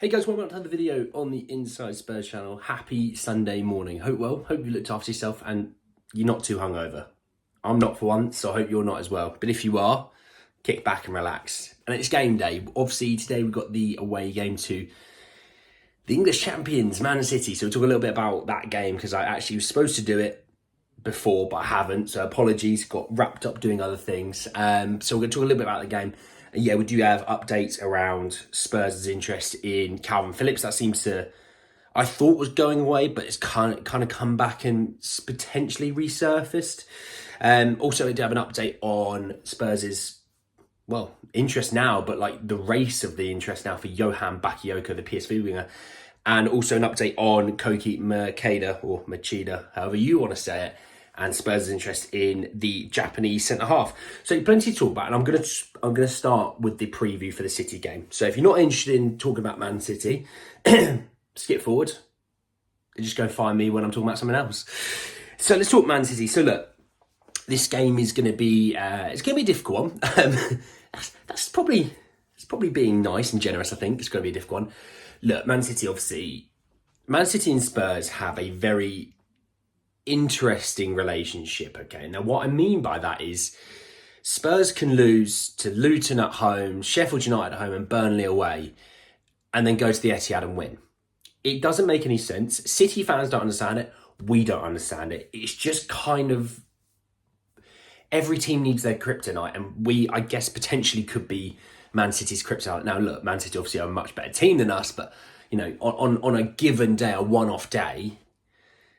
Hey guys, welcome back to another video on the Inside Spurs channel. Happy Sunday morning. Hope you looked after yourself and you're not too hungover. I'm not for once, so I hope you're not as well. But if you are, kick back and relax. And it's game day. Obviously today we've got the away game to the English champions, Man City. So we'll talk a little bit about that game because I actually was supposed to do it before, but I haven't. So apologies, got wrapped up doing other things. So we're going to talk a little bit about the game. Yeah, we do have updates around Spurs' interest in Kalvin Phillips. That seems to, I thought was going away, but it's kind of come back and potentially resurfaced. Also, we do have an update on Spurs' interest now, but like the race of the interest now for Johan Bakayoko, the PSV winger, and also an update on Koki Machida or Machida, however you want to say it, and Spurs' interest in the Japanese centre-half. So plenty to talk about, and I'm gonna start with the preview for the City game. So if you're not interested in talking about Man City, skip forward and just go find me when I'm talking about something else. So let's talk Man City. So look, this game is going to be it's going to be a difficult one. That's probably being nice and generous. I think it's going to be a difficult one. Look, Man City and Spurs have a very interesting relationship. Okay, now what I mean by that is Spurs can lose to Luton at home, Sheffield United at home, and Burnley away, and then go to the Etihad and win. It doesn't make any sense. City fans don't understand it. We don't understand it. It's just kind of every team needs their kryptonite, and we, I guess, potentially could be Man City's kryptonite. Now, look, Man City obviously are a much better team than us, but you know, on a given day, a one-off day,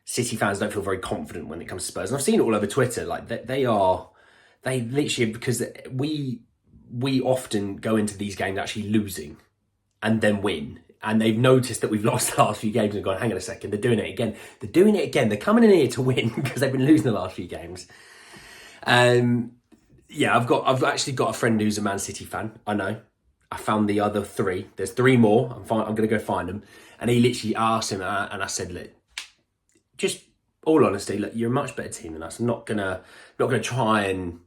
City fans don't feel very confident when it comes to Spurs. And I've seen it all over Twitter. Like they literally, because we often go into these games actually losing and then win. And they've noticed that we've lost the last few games and gone, hang on a second, they're doing it again. They're coming in here to win because they've been losing the last few games. Yeah, I've actually got a friend who's a Man City fan. I know. I found the other three. There's three more. I'm going to go find them. And he literally asked him, and I said, look, just all honesty, look, you're a much better team than us. I'm not gonna try and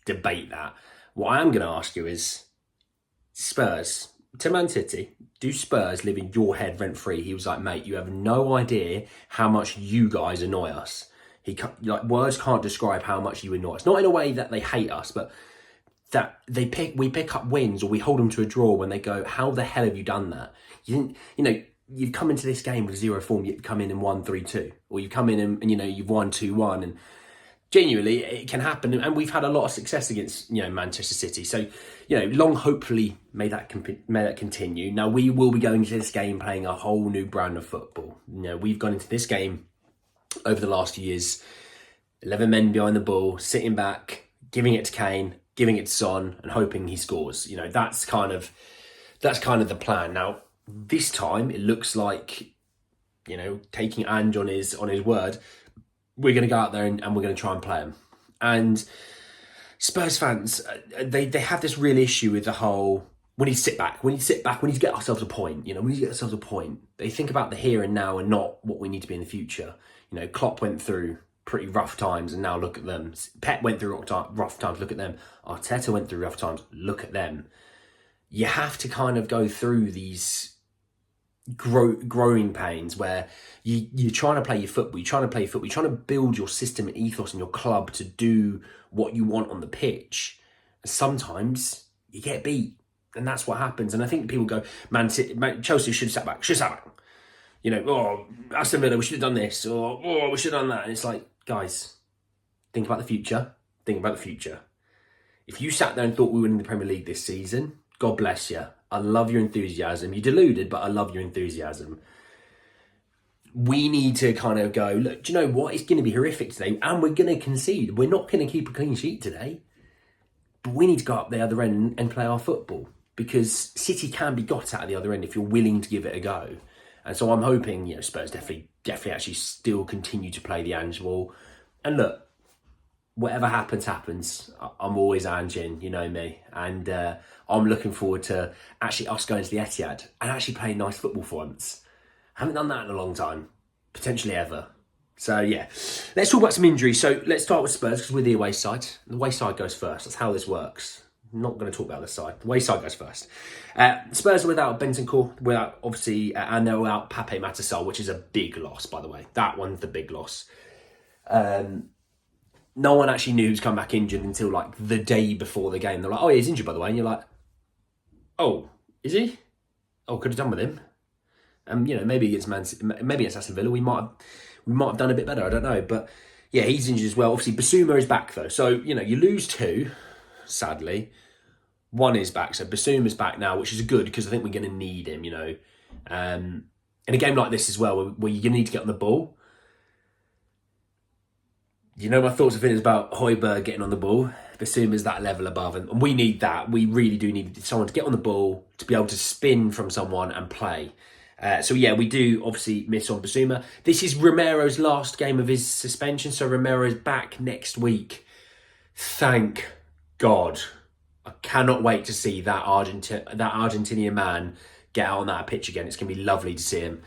debate that. What I am gonna ask you is, Spurs to Man City, do Spurs live in your head rent free? He was like, mate, you have no idea how much you guys annoy us. Words can't describe how much you annoy us. Not in a way that they hate us, but that we pick up wins or we hold them to a draw when they go, how the hell have you done that? You've come into this game with zero form, you've come in and won 3-2. Or you've come in and you've won 2-1. And genuinely, it can happen. And we've had a lot of success against, Manchester City. So, long hopefully may that continue. Now, we will be going into this game playing a whole new brand of football. We've gone into this game over the last few years, 11 men behind the ball, sitting back, giving it to Kane, giving it to Son, and hoping he scores. That's kind of the plan. Now, this time it looks like, taking Ange on his word, we're going to go out there and we're going to try and play him. And Spurs fans, they have this real issue with the whole, we need to sit back, we need to get ourselves a point, They think about the here and now and not what we need to be in the future. Klopp went through pretty rough times and now look at them. Pep went through rough times, look at them. Arteta went through rough times, look at them. You have to kind of go through these growing pains where you're trying to play your football, you're trying to build your system and ethos and your club to do what you want on the pitch. And sometimes you get beat, and that's what happens. And I think people go, Chelsea should have sat back. Aston Villa, we should have done this, or we should have done that. And it's like, guys, think about the future. If you sat there and thought we were in the Premier League this season, God bless you. I love your enthusiasm. You're deluded, but I love your enthusiasm. We need to kind of go, look, do you know what? It's going to be horrific today, and we're going to concede. We're not going to keep a clean sheet today, but we need to go up the other end and play our football, because City can be got at the other end if you're willing to give it a go. And so I'm hoping, Spurs definitely actually still continue to play the Ange ball. And look, whatever happens. I'm always Ange-in, you know me. And I'm looking forward to actually us going to the Etihad and actually playing nice football for once. Haven't done that in a long time. Potentially ever. So, yeah. Let's talk about some injuries. So, let's start with Spurs because we're the away side. The away side goes first. That's how this works. not going to talk about the side. The way side goes first. Spurs are without Bentancur, without obviously, and they're without Pape Matasol, which is a big loss, by the way. That one's the big loss. No one actually knew he was coming back injured until like the day before the game. They're like, oh, yeah, he's injured, by the way. And you're like, oh, is he? Oh, could have done with him. Maybe against Aston Villa, we might have done a bit better. I don't know, but yeah, he's injured as well. Obviously, Basuma is back though, so you lose two, sadly. One is back, so Basuma's back now, which is good because I think we're going to need him. In a game like this as well, where you're going to need to get on the ball. My thoughts and feelings about Højbjerg getting on the ball. Basuma's that level above, and we need that. We really do need someone to get on the ball, to be able to spin from someone and play. We do obviously miss on Basuma. This is Romero's last game of his suspension, so Romero's back next week. Thank God. I cannot wait to see that Argentinian man get out on that pitch again. It's going to be lovely to see him.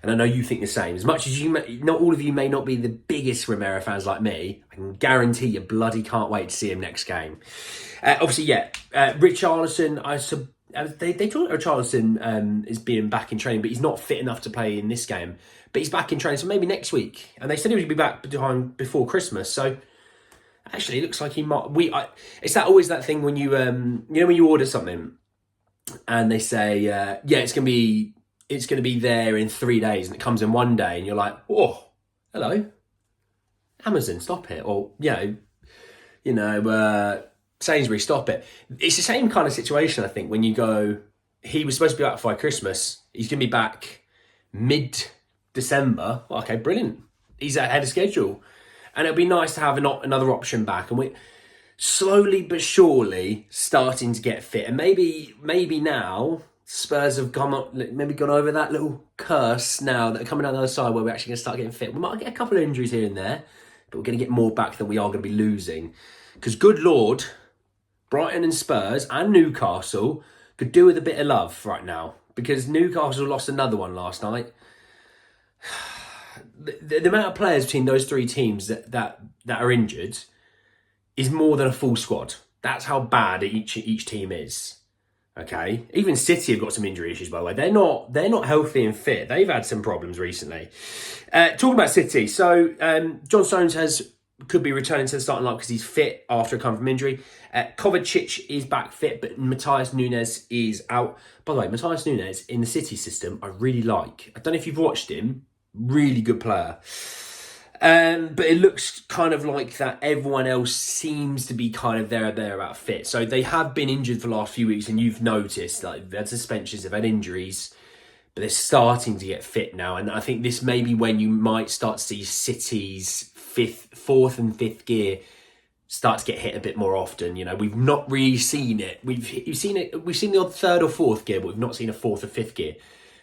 And I know you think the same. As much as not all of you may not be the biggest Romero fans like me, I can guarantee you bloody can't wait to see him next game. Richarlison, they talk about Richarlison is being back in training, but he's not fit enough to play in this game. But he's back in training, so maybe next week. And they said he would be back before Christmas. So actually, it looks like he might. It's always that thing when you when you order something and they say it's gonna be there in 3 days, and it comes in 1 day, and you're like, oh, hello, Amazon, stop it, or Sainsbury's, stop it. It's the same kind of situation, I think, when you go, he was supposed to be back by Christmas, he's going to be back mid-December. Well, okay, brilliant. He's ahead of schedule. And it'll be nice to have another option back. And we're slowly but surely starting to get fit. And maybe now Spurs have gone over that little curse now that are coming down the other side where we're actually going to start getting fit. We might get a couple of injuries here and there, but we're going to get more back than we are going to be losing. Because good Lord, Brighton and Spurs and Newcastle could do with a bit of love right now, because Newcastle lost another one last night. The amount of players between those three teams that are injured is more than a full squad. That's how bad each team is. Okay, even City have got some injury issues, by the way. They're not healthy and fit. They've had some problems recently. Talking about City, so John Stones could be returning to the starting lineup because he's fit after coming from injury. Kovacic is back fit, but Matheus Nunes is out. By the way, Matheus Nunes in the City system, I really like. I don't know if you've watched him. Really good player. But it looks kind of like that everyone else seems to be kind of there about fit. So they have been injured for the last few weeks, and you've noticed that they've had suspensions, they've had injuries, but they're starting to get fit now. And I think this may be when you might start to see City's fourth and fifth gear start to get hit a bit more often. We've not really seen it. We've seen the odd third or fourth gear, but we've not seen a fourth or fifth gear.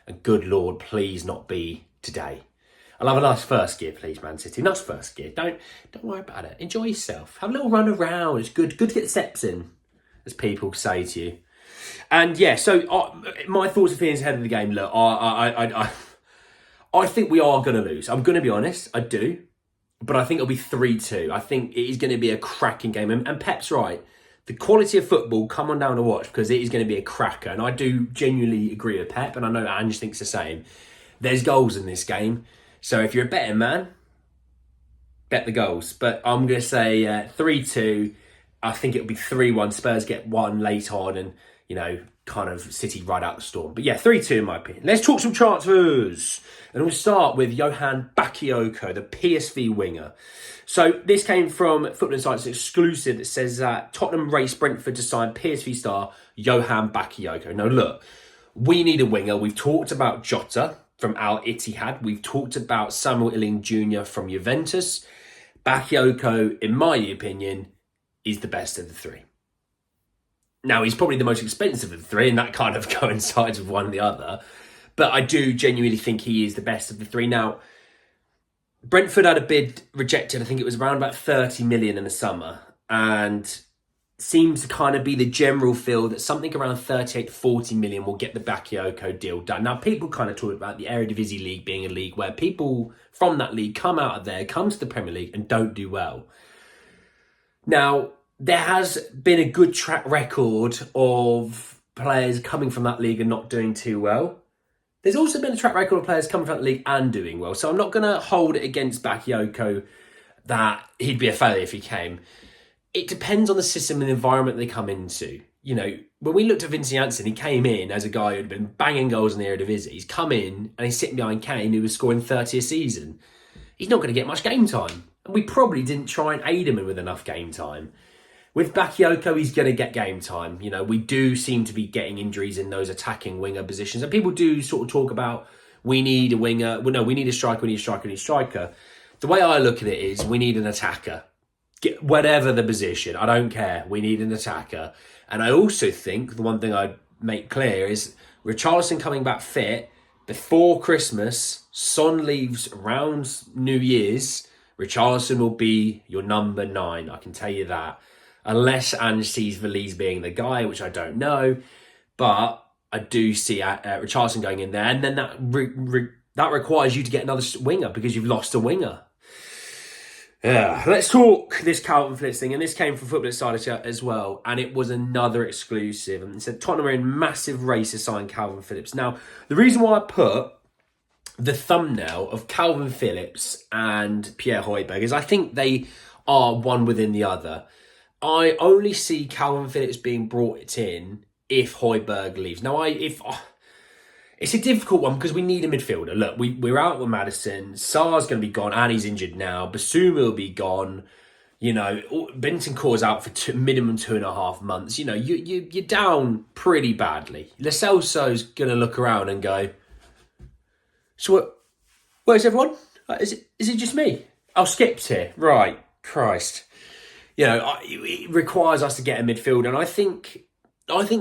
And good Lord, please not be today. I'll have a nice first gear, please, Man City. Nice first gear. Don't worry about it. Enjoy yourself. Have a little run around. It's good to get the steps in, as people say to you. And yeah, so my thoughts and feelings ahead of the game. Look, I think we are going to lose. I'm going to be honest. I do. But I think it'll be 3-2. I think it is going to be a cracking game. And Pep's right. The quality of football, come on down to watch, because it is going to be a cracker. And I do genuinely agree with Pep, and I know Ange thinks the same. There's goals in this game. So if you're a betting man, bet the goals. But I'm going to say 3-2. I think it'll be 3-1. Spurs get one late on and, kind of City ride out the storm. But yeah, 3-2 in my opinion. Let's talk some transfers. And we'll start with Johan Bakayoko, the PSV winger. So this came from Football Insight's exclusive that says that Tottenham raced Brentford to sign PSV star Johan Bakayoko. Now look, we need a winger. We've talked about Jota from Al Ittihad. We've talked about Samuel Illing Jr. from Juventus. Bakayoko, in my opinion, is the best of the three. Now, he's probably the most expensive of the three, and that kind of coincides with one or the other. But I do genuinely think he is the best of the three. Now, Brentford had a bid rejected. I think it was around about 30 million in the summer. And seems to kind of be the general feel that something around 38, 40 million will get the Bakayoko deal done. Now, people kind of talk about the Eredivisie League being a league where people from that league come out of there, come to the Premier League and don't do well. Now, there has been a good track record of players coming from that league and not doing too well. There's also been a track record of players coming from that league and doing well. So I'm not going to hold it against Bakayoko that he'd be a failure if he came. It depends on the system and the environment they come into. You know, when we looked at Vinci Janssen, he came in as a guy who'd been banging goals in the Eredivisie. He's come in and he's sitting behind Kane, who was scoring 30 a season. He's not going to get much game time. And we probably didn't try and aid him with enough game time. With Bakayoko, he's going to get game time. You know, we do seem to be getting injuries in those attacking winger positions. And people do sort of talk about, we need a winger. Well, no, we need a striker, we need a striker, we need a striker. The way I look at it is, we need an attacker. Whatever the position, I don't care. We need an attacker. And I also think the one thing I'd make clear is Richarlison coming back fit before Christmas. Son leaves around New Year's. Richarlison will be your number 9. I can tell you that. Unless Ange sees Valise being the guy, which I don't know. But I do see Richarlison going in there. And then that requires you to get another winger because you've lost a winger. Yeah, let's talk this Kalvin Phillips thing. And this came from Football Insider as well. And it was another exclusive. And it said Tottenham are in massive race to sign Kalvin Phillips. Now, the reason why I put the thumbnail of Kalvin Phillips and Pierre Højbjerg is I think they are one within the other. I only see Kalvin Phillips being brought in if Højbjerg leaves. Now, it's a difficult one because we need a midfielder. Look, we're out with Maddison. Sarr's going to be gone and he's injured now. Basuma will be gone. You know, Bentancur's out for minimum 2.5 months. You know, you're down pretty badly. Lo Celso's going to look around and go, so where's everyone? Is it just me? Oh, Skip's here. Right. Christ. You know, it requires us to get a midfielder. And I think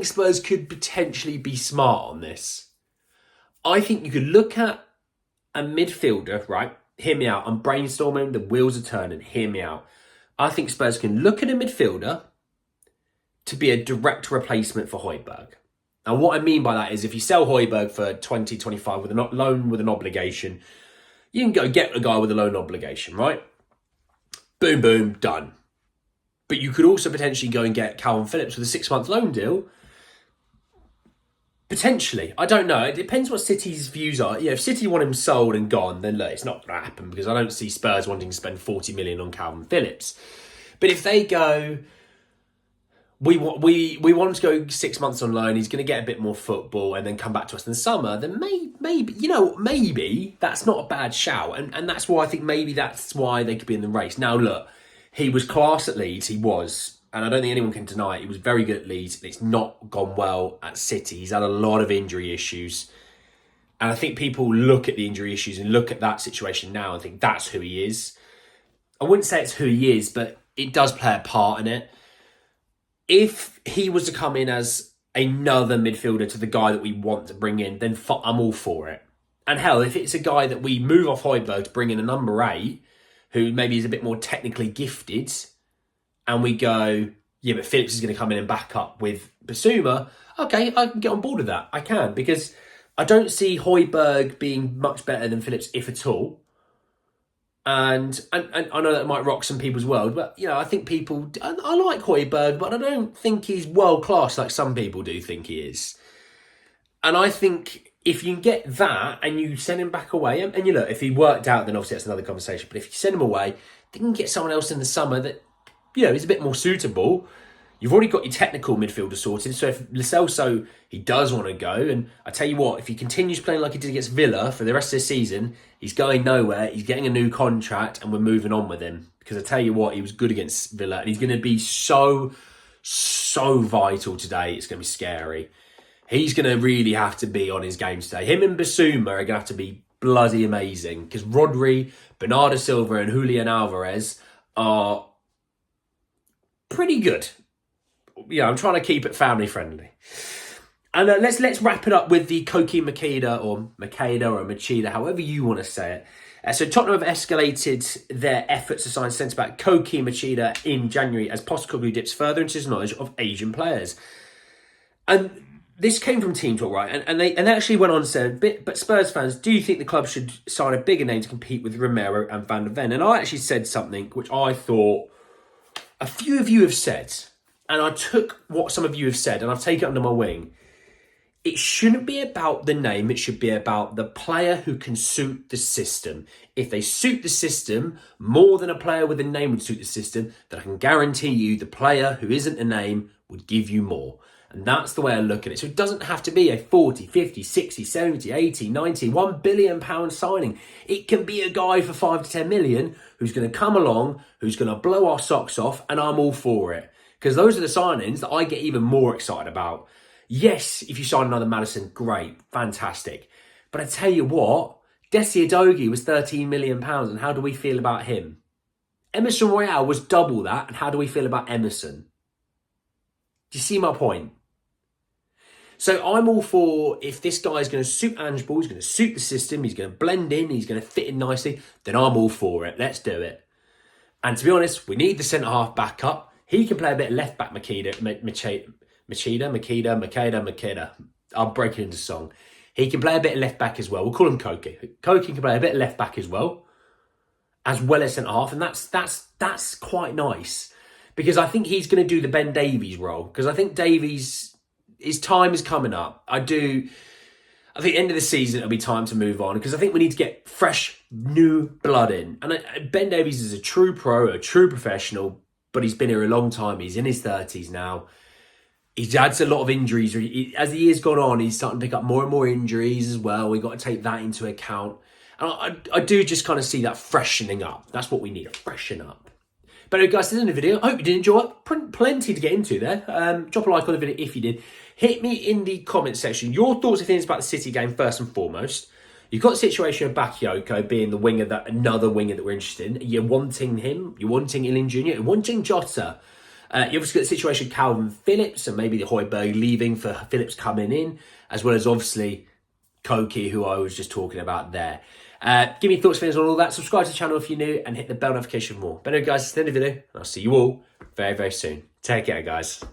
Spurs could potentially be smart on this. I think you could look at a midfielder, right? Hear me out. I'm brainstorming. The wheels are turning. Hear me out. I think Spurs can look at a midfielder to be a direct replacement for Højbjerg. And what I mean by that is if you sell Højbjerg for 2025 with a loan with an obligation, you can go get a guy with a loan obligation, right? Boom, boom, done. But you could also potentially go and get Kalvin Phillips with a 6-month loan deal. Potentially. I don't know. It depends what City's views are. Yeah, if City want him sold and gone, then look, it's not going to happen because I don't see Spurs wanting to spend 40 million on Kalvin Phillips. But if they go, we want him to go 6 months on loan, he's going to get a bit more football and then come back to us in the summer, then maybe that's not a bad shout. And that's why I think maybe that's why they could be in the race. Now, look, he was class at Leeds. He was. And I don't think anyone can deny it. He was very good at Leeds. It's not gone well at City. He's had a lot of injury issues. And I think people look at the injury issues and look at that situation now and think that's who he is. I wouldn't say it's who he is, but it does play a part in it. If he was to come in as another midfielder to the guy that we want to bring in, then I'm all for it. And hell, if it's a guy that we move off Højbjerg to bring in a number 8, who maybe is a bit more technically gifted, and we go, yeah, but Phillips is going to come in and back up with Basuma, okay, I can get on board with that. I can, because I don't see Højbjerg being much better than Phillips, if at all. And I know that might rock some people's world, but, you know, I think I like Højbjerg, but I don't think he's world-class like some people do think he is. And I think if you can get that and you send him back away, and you know, if he worked out, then obviously that's another conversation, but if you send him away, then you can get someone else in the summer that, you know, is a bit more suitable. You've already got your technical midfielder sorted. So if Lo Celso, he does want to go, and I tell you what, if he continues playing like he did against Villa for the rest of the season, he's going nowhere. He's getting a new contract, and we're moving on with him. Because I tell you what, he was good against Villa, and he's going to be so vital today. It's going to be scary. He's going to really have to be on his game today. Him and Basuma are going to have to be bloody amazing. Because Rodri, Bernardo Silva, and Julian Alvarez are pretty good. Yeah, I'm trying to keep it family friendly. And let's wrap it up with the Koki Machida or Machida, however you want to say it. So Tottenham have escalated their efforts to sign centre-back Koki Machida in January as Postecoglou dips further into his knowledge of Asian players. And this came from Team Talk, right? And they actually went on and said, but Spurs fans, do you think the club should sign a bigger name to compete with Romero and Van der Ven? And I actually said something which I thought, a few of you have said, and I took what some of you have said and I've taken it under my wing. It shouldn't be about the name. It should be about the player who can suit the system. If they suit the system more than a player with a name would suit the system, then I can guarantee you the player who isn't a name would give you more. And that's the way I look at it. So it doesn't have to be a 40, 50, 60, 70, 80, 90, £1 billion signing. It can be a guy for 5 to 10 million who's going to come along, who's going to blow our socks off, and I'm all for it. Because those are the signings that I get even more excited about. Yes, if you sign another Maddison, great, fantastic. But I tell you what, Desi Udogie was £13 million, and how do we feel about him? Emerson Royale was double that, and how do we feel about Emerson? Do you see my point? So I'm all for, if this guy's going to suit Ange Ball, he's going to suit the system, he's going to blend in, he's going to fit in nicely, then I'm all for it. Let's do it. And to be honest, we need the centre-half back up. He can play a bit of left-back Machida. I'm breaking into song. He can play a bit of left back as well. We'll call him Koki. Koki can play a bit of left back as well as centre half, and that's quite nice because I think he's going to do the Ben Davies role because I think Davies, his time is coming up. I think at the end of the season it'll be time to move on because I think we need to get fresh new blood in. And Ben Davies is a true pro, a true professional, but he's been here a long time. He's in his 30s now. He's had a lot of injuries. As the years gone on, he's starting to pick up more and more injuries as well. We've got to take that into account. And I do just kind of see that freshening up. That's what we need, a freshen up. But anyway, guys, this is the video. I hope you did enjoy it. Plenty to get into there. Drop a like on the video if you did. Hit me in the comment section. Your thoughts and feelings about the City game first and foremost. You've got the situation of Bakayoko being the winger, another winger that we're interested in. You're wanting him. You're wanting Ilin Jr. You're wanting Jota. You obviously got the situation of Kalvin Phillips and maybe the Højbjerg leaving for Phillips coming in, as well as obviously Koki, who I was just talking about there. Give me thoughts, feelings on all that. Subscribe to the channel if you're new and hit the bell notification for more. But anyway, guys, it's the end of the video. And I'll see you all very, very soon. Take care, guys.